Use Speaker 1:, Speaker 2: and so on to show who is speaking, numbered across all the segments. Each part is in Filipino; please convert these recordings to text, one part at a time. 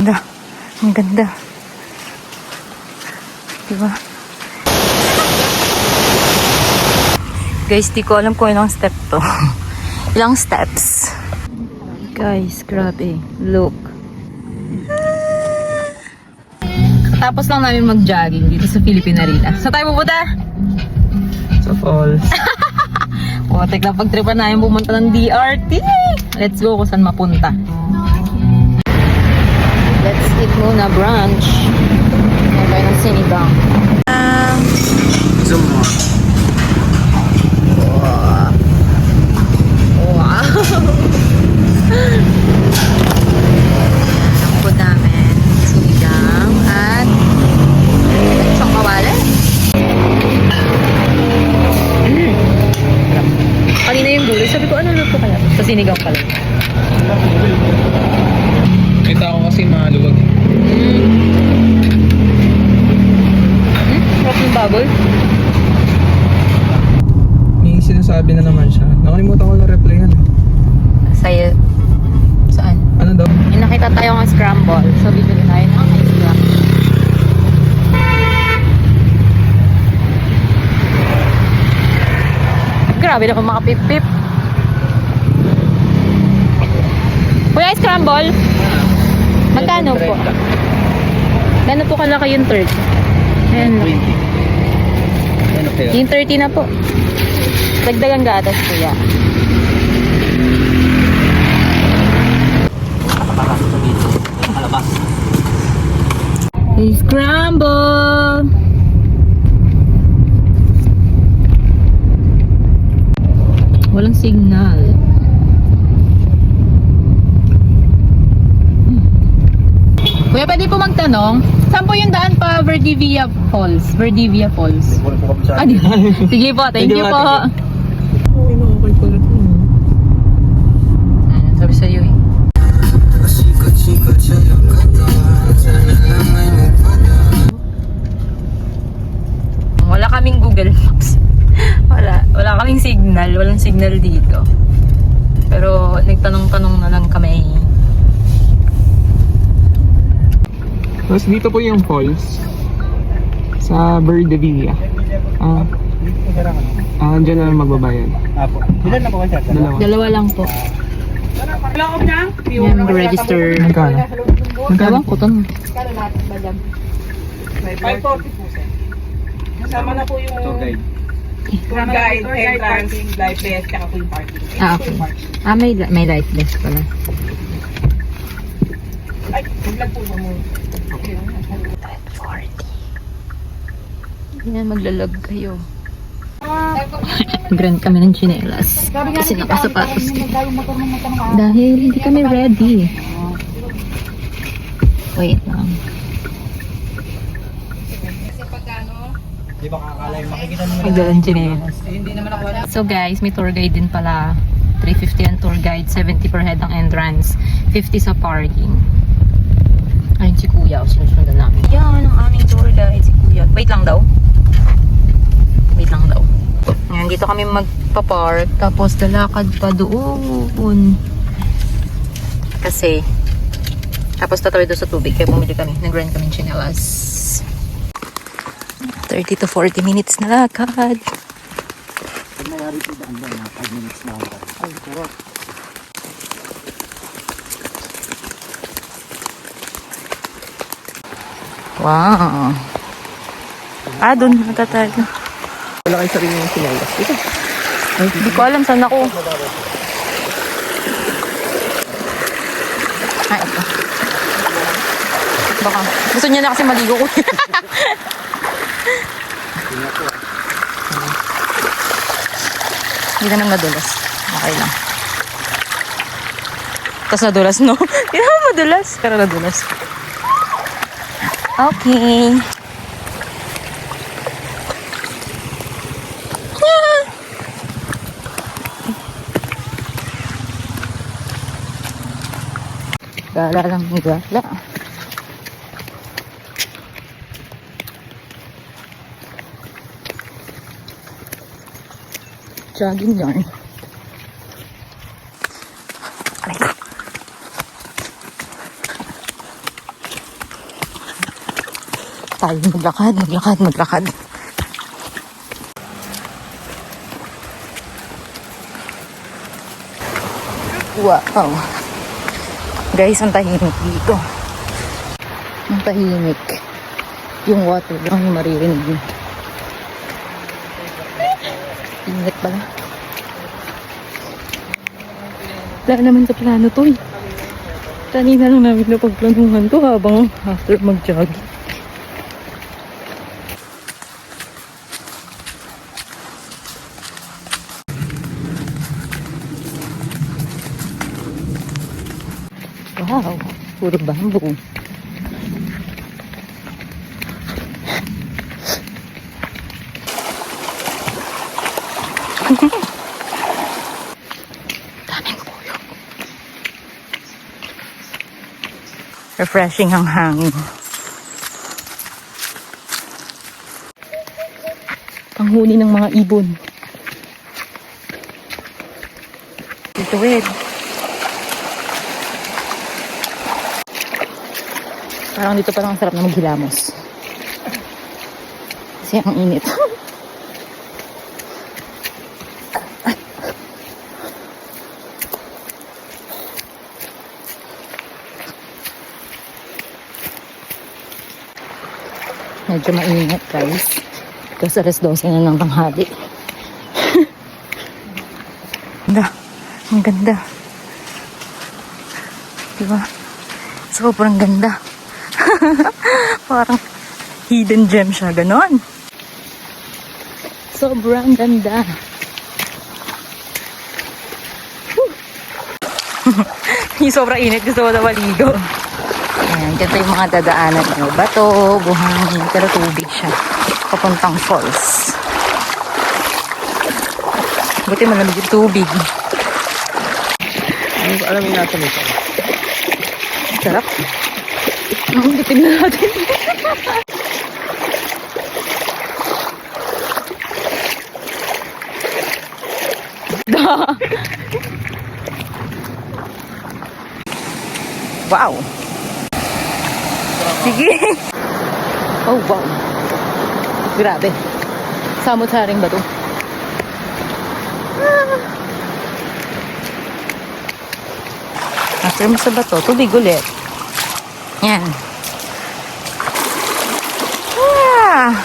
Speaker 1: Ganda. Ang ganda. Diba? Guys, di ko alam kung ilang step to. Ilang steps. Guys, grabe. Look. Tapos lang namin mag-jogging dito sa Philippine Arena. Saan tayo pupunta?
Speaker 2: Sa falls.
Speaker 1: Tek lang pagtripan namin pumunta ng DRT. Let's go kung saan mapunta. Let's eat muna brunch. Meron tayo ng sinigang.
Speaker 2: Zoom mo.
Speaker 1: Wow! Ang food namin, sinigang at lechong kawali. Kanina yung gulay, sabi ko ano luto kaya? Sa sinigang pala.
Speaker 2: Kita ko kasi maluwag.
Speaker 1: Sarap yung baboy.
Speaker 2: May sinasabi na naman siya. Nakalimutan ko lang replyan.
Speaker 1: Sa'yo. Saan?
Speaker 2: Ano daw?
Speaker 1: May nakita tayo ng scramble. So, bibili tayo ng ice cream. Grabe na kung makapip-pip. Kuya, scramble? Magkano po? Gano'n po kalaki yung 30? Ayan. Yung 30 na po. Dagdagan gatas, kuya. Scramble! Walang signal. Kuya, pwede po magtanong, saan po yung daan pa Verdivia Falls? Verdivia Falls. Ah, di ba? Sige po, thank you po.
Speaker 2: Okay na, okay pala ito.
Speaker 1: Ano, sabi sa'yo eh. Wala kaming Google Maps. Wala kaming signal. Walang signal dito. Pero nagtanong-tanong na lang kami.
Speaker 2: Tapos dito po yung falls. Sa Verdivia. Diyan na lang magbabayan.
Speaker 3: Ilan na po kayo?
Speaker 2: Dalawa.
Speaker 1: Dalawa lang po. Yan, mag-register.
Speaker 2: Magkano?
Speaker 1: Ewan ko to.
Speaker 3: 540 po sir. Kasama na po yung tour guide, entrance, life vest, tsaka po yung parking.
Speaker 1: Ah, okay. May life vest pala.
Speaker 3: Ay, vlog po mo.
Speaker 1: 40. Yan, maglalag kayo. Grant kami ng chinelas. Kasi nakasapatos kami. Dahil hindi kami ready. Wait lang.
Speaker 3: Di ba kakala yung makikita mo
Speaker 1: Magdalang chinelas.
Speaker 3: hindi naman ako wala.
Speaker 1: So guys, may tour guide din pala. 350 ang tour guide, 70 per head ang entrance, 50 sa parking. Ayun si Kuya, sinusundan namin. Yan ang aming tour guide, si Kuya. Wait lang daw. Wait lang daw. Ngayon, dito kami magpa-park, tapos lalakad pa doon. Kasi, tapos tatawid doon sa tubig, kaya bumili kami. Nag-rent kami chinelas. 30 to 40 minutes na lakad. Wow. Doon nata tayo.
Speaker 2: Wala kayo sarili yung sinelas. Ito.
Speaker 1: Hindi ko alam saan ako. Ito. Baka. Gusto niya na kasi maligo ko. Hindi naman madulas. Okay lang. Tapos nadulas, no? Hindi naman madulas. Pero nadulas. Okay. Gala lang, gala. Jogging yarn. Aray ko. tayo. Maglakad. Wow. Guys, ang tahimik dito. Ang tahimik. Yung water lang yung maririnig mo. Ingat pala. Wala naman sa plano to eh. Kanina lang namin napagplanuhan to habang after mag-jog. Wow, puro bamboo. Daming puyo. Refreshing ang hangin. Panghuni ng mga ibon. Dito parang dito parang ang sarap na maghilamos. Kasi ang init. Medyo mainit guys. Kasi alas 12 na ng tanghali. Ganda. Ang ganda. Diba? Sobrang ganda. Parang hidden gem siya. Ganon. Sobrang ganda. Yung sobrang init. Gusto ko na maligo. Ayan, ganito yung mga dadaanan nyo. Bato, buhangin, pero tubig siya. Papuntang falls. Buti malamig yung tubig.
Speaker 2: Alam mo natin ito.
Speaker 1: Sarap. Butin na natin. Wow. Sige. Oh, wow. Grabe. Samot-saring ba to? After mo sa bato, tubig ulit. Yan. Ah.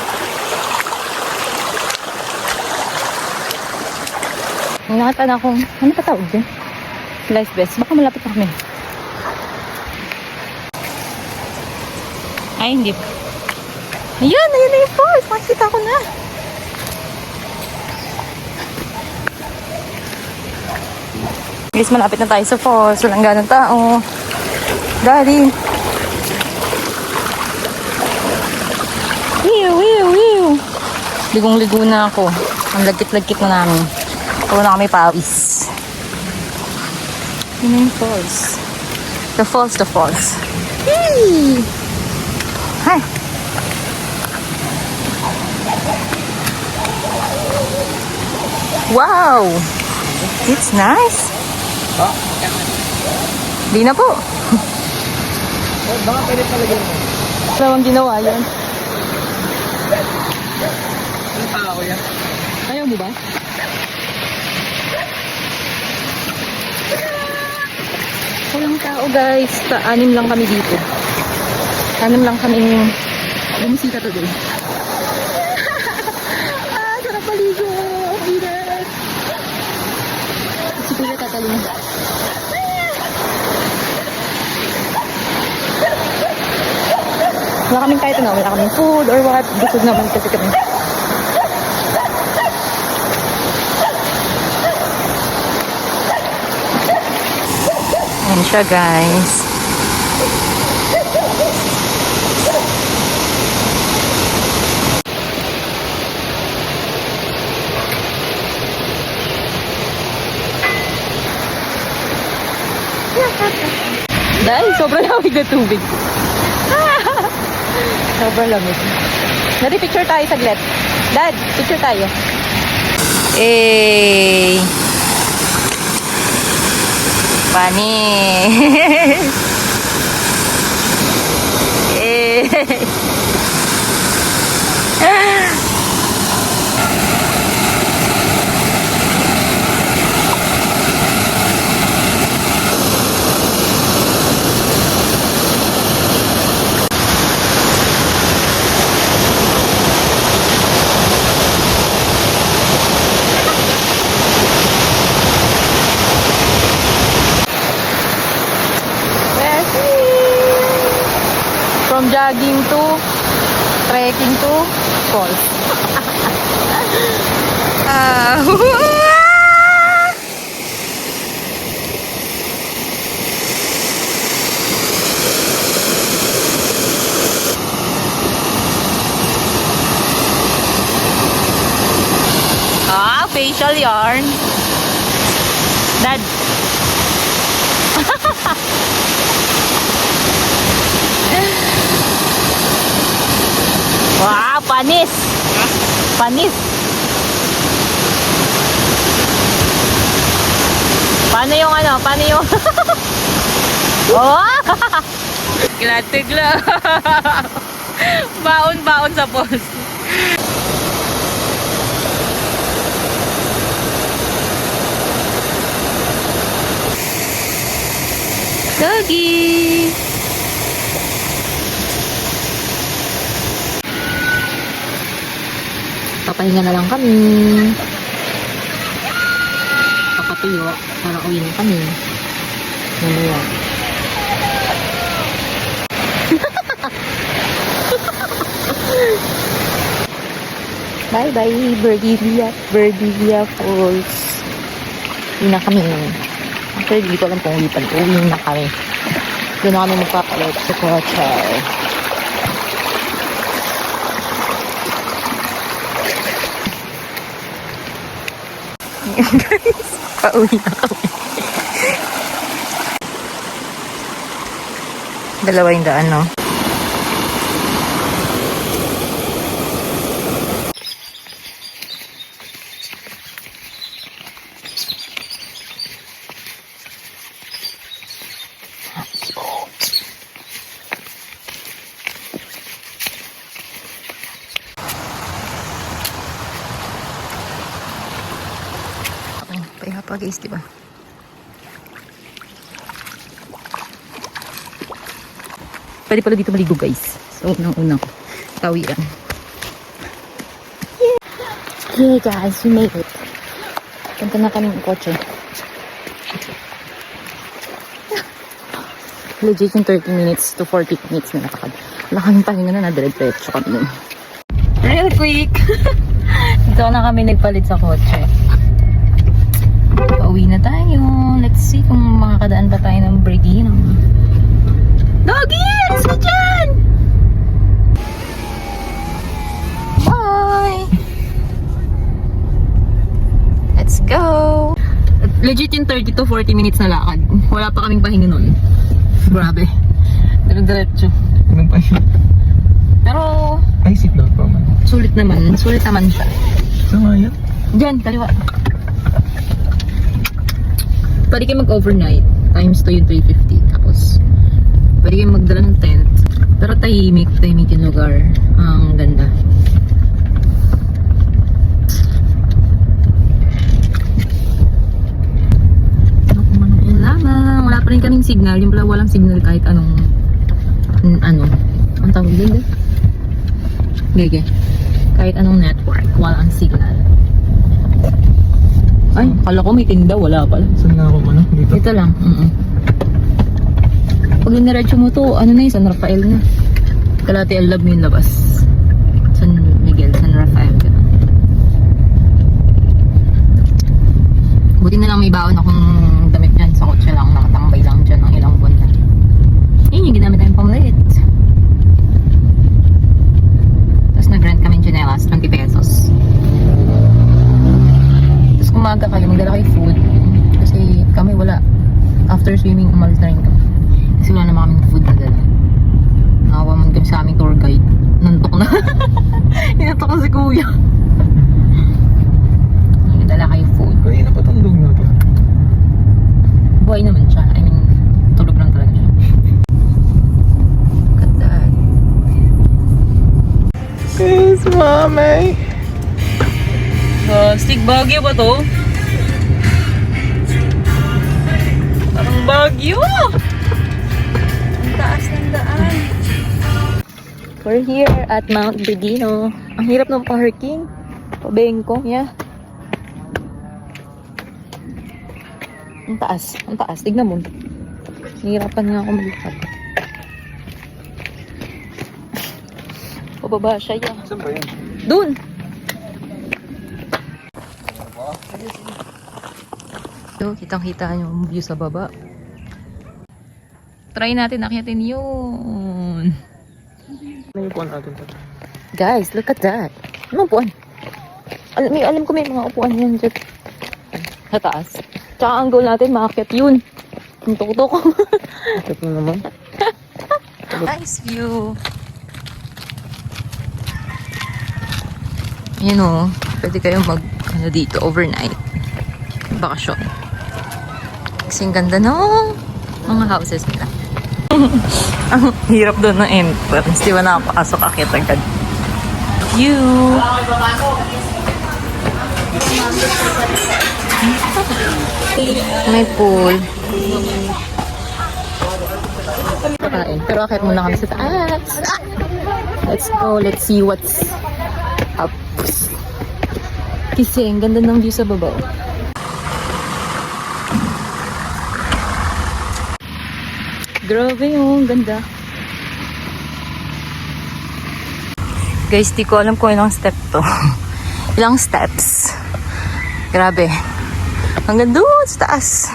Speaker 1: Nakatan akong, ano pa tawag din? Life vest. Baka malapit na kami. Ay, hindi. Ayan na yung falls. Makikita ko na. Guys, malapit na tayo sa falls. Walang ganang tao. Daddy. Wiw. Ligong-ligo na ako. Ang lagkit-lagkit na namin. Puro na kami pawis. Yun yung falls. The falls. Hey! Hi. Wow! It's nice. Di na po.
Speaker 2: Baka pwede palagay mo.
Speaker 1: Dalawang ginawa yan.
Speaker 2: Anong tao yan?
Speaker 1: Ayaw mo ba? Walang tao guys. Anim lang kami dito. Anim lang kaming bumisita today. Sarap paligo. Biret. Si Kuya tatalong. Wala kaming kahit ano. Wala kaming food or what. Busog naman kasi kami. Ayan siya guys. Dahil sobrang lamig na tubig. Sobrang lamig. Dari picture tayo saglit. Dad, picture tayo. Eh. Pani. Eh. From jogging to trekking to falls. Facial yarn. Dad. Wow, panis. Panis. Paano yung ano? Paano yung... Oh! Glatigla. Baon-baon sa post. Doggy! Papahinga na lang kami. Papatuyo para uwi na kami. Mamaya. Bye-bye, Birdie Falls. Uwi na kami. Actually, dito lang pong uwipan. Uwi na kami. Doon na kami magpapalit sa kotse. Guys, pauwi na kami. 200, no? Kaya pa guys, diba? Pwede pala dito maligo guys. So, unang-unang tawiran. Yeah guys, we made it. Punta na kami ng kotse. Legit yung 30 minutes to 40 minutes na nakakad. Wala kaming pahinga na diretso kami nun. Real quick! Dito na kami nagpalit sa kotse. Pauwi na tayo. Let's see kung makakadaan pa tayo ng Bergino. Doggy! Alis ka dyan! Bye! Let's go! Legit yung 30 to 40 minutes na lakad. Wala pa kaming pahinga nun. Grabe. Diretso.
Speaker 2: Anong pa yun?
Speaker 1: Pero,
Speaker 2: Ay, seatbelt pa man.
Speaker 1: sulit naman. Sulit naman siya.
Speaker 2: Saan nga yan?
Speaker 1: Diyan, kaliwa. Pwede kayo mag-overnight. Times 2 yung 350. Tapos, pwede kayo magdala ng tent. Pero tahimik yung lugar. Ang ganda. Yan lamang. Wala pa rin kaming signal. Yung pala walang signal kahit anong ang tawag din. Gege. Kahit anong network. Walang signal. Ay, kala ko may tinda. Wala pala.
Speaker 2: Saan nga ako dito?
Speaker 1: Ito lang. Pag niretso mo to, ano na yun? San Rafael na. Kalate Love mo yung labas. San Miguel, San Rafael. Ganun. Buti na lang may baon akong damit dyan. Sa kotse lang. Nakatambay lang dyan ng ilang buwan na. Yun yung ginamit tayong pamalit. Tapos nag-rent kami yung Janelas, 20 pesos. Tapos kumaga kayo, magdala kayo food. Kasi kami wala. After swimming, umalis na rin kami. Kasi wala naman kaming food na dala. Nakawa man kami sa aming tour guide. Nantok na. Inatok na si kuya. Dala kayo food.
Speaker 2: Kanina pa tandog na to.
Speaker 1: Buhay naman siya. I mean, tulog lang talaga siya. Gandaan.
Speaker 2: Yes, mami.
Speaker 1: Stick Baguio ba to? Parang Baguio! Ang taas ng daan. We're here at Mount Bergino. Ang hirap ng parking. Pabengko, yeah. Ang taas, ang taas. Tignan mo. Nahihirapan nga ako maglakad. Pababa siya yan.
Speaker 2: Saan ba yun?
Speaker 1: Doon! So, kitang-kita yung view sa baba. Try natin akyatin yun.
Speaker 2: Ano yung upuan natin?
Speaker 1: Guys, look at that. Ano upuan? Alam ko may mga upuan yan dyan. Sa taas. Tsaka ang goal natin, makakyat yun. Ang tuktok.
Speaker 2: Bakit na naman?
Speaker 1: Nice view. Yun o, pwede kayong ano dito, overnight. Bakasyon. Kasi ang ganda ng mga houses nila. Ang hirap doon ng entrance. Di ba nakapasok akit agad? View! May pool. Kakain. Pero akit muna kami sa taas. Let's go. Let's see what's up. Kasi ang ganda ng view sa baba. Grabe yung ganda. Guys, di ko alam kung ilang step to. Ilang steps. Grabe. Hanggang doon sa taas.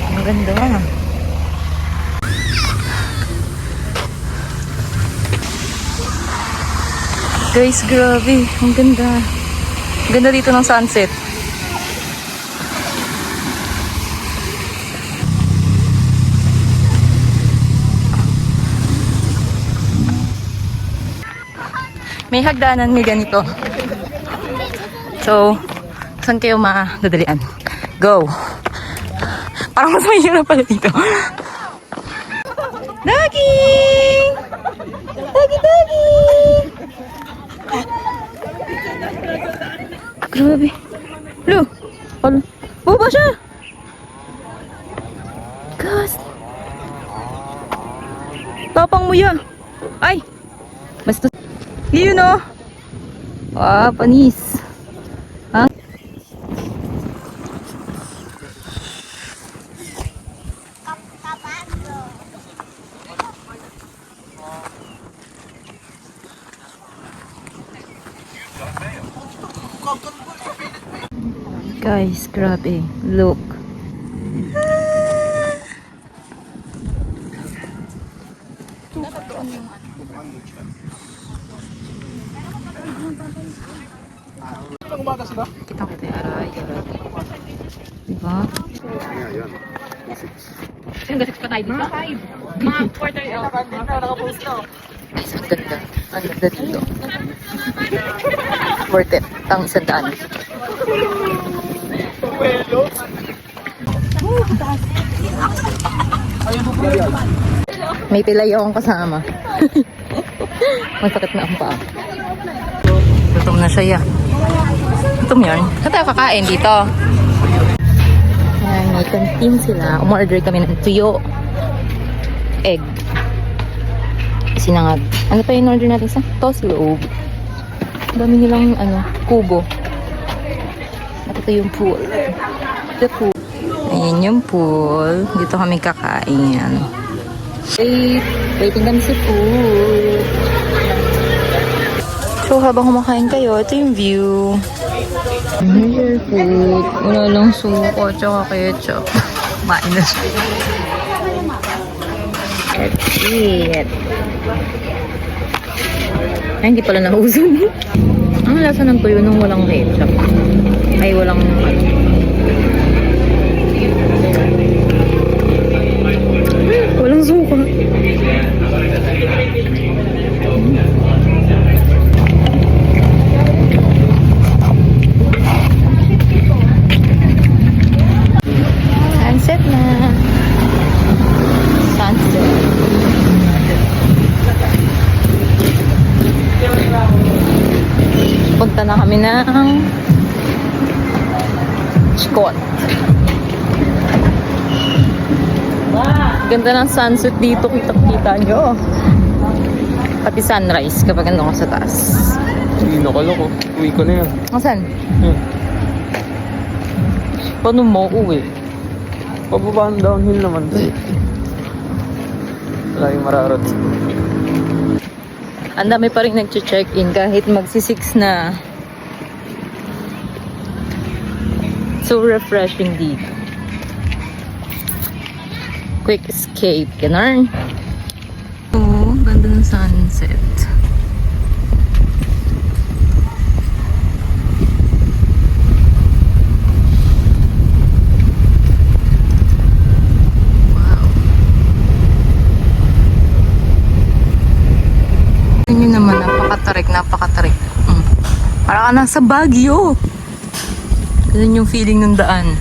Speaker 1: Ang ganda. Guys, grabe. Ang ganda. Ang ganda dito ng sunset. May hagdanan nga ganito. So, saan kayo madadalian? Go! Parang mas mahirap pala dito. Dagi! Dagi, dagi! Grabe. Lo! Baba siya! Gas! Tapang mo yan! Ay! Basta... Yun o! Ah, panis! Ha? Guys, grabe. Look. Kita ko tayo aray. Diba? Hanggang 6 pa tayo dito? Mga quarter nakapost to. Guys, ang ganda. Ang ganda dito. Worth it. Tang 100. May pilay akong kasama. Masakit na ang paa. Gutom na siya, ya. Gutom yun. Saan tayo kakain dito? Ayan, may canteen sila. Umorder kami ng tuyo. Egg. Sinangag. Ano pa yung order natin sa? Tosloob. Dami nilang, kubo. At ito yung pool. The pool. Ayan yung pool. Dito kami kakain. Waiting kami sa pool. So, habang kumakain kayo, ito yung view. Here's your food. Wala lang suko, tsaka ketchup. Kumain na siya. That's it. Ay, hindi pala nahuson. Ang lasa ng tuyo nung walang ketchup. Ay, walang walang suka. Sunset na. Sunset. Punta na kami ng Scott. Ganda ng sunset dito. Kita-kita nyo. Pati sunrise kapag ando ka sa taas.
Speaker 2: Hindi nakaloko. Uwi ko na yan.
Speaker 1: Asan?
Speaker 2: Hmm.
Speaker 1: Paano mo uwi?
Speaker 2: Pababa ang downhill naman to. Laging mararating.
Speaker 1: Ang dami pa rin nag-check-in kahit magsi-6 na. So refreshing dito. Quick escape. Ganun. Oh, ganda ng sunset. Wow. Tingnan nyo naman, napakatarik. Para ka nasa Baguio. Ganun yung feeling ng daan.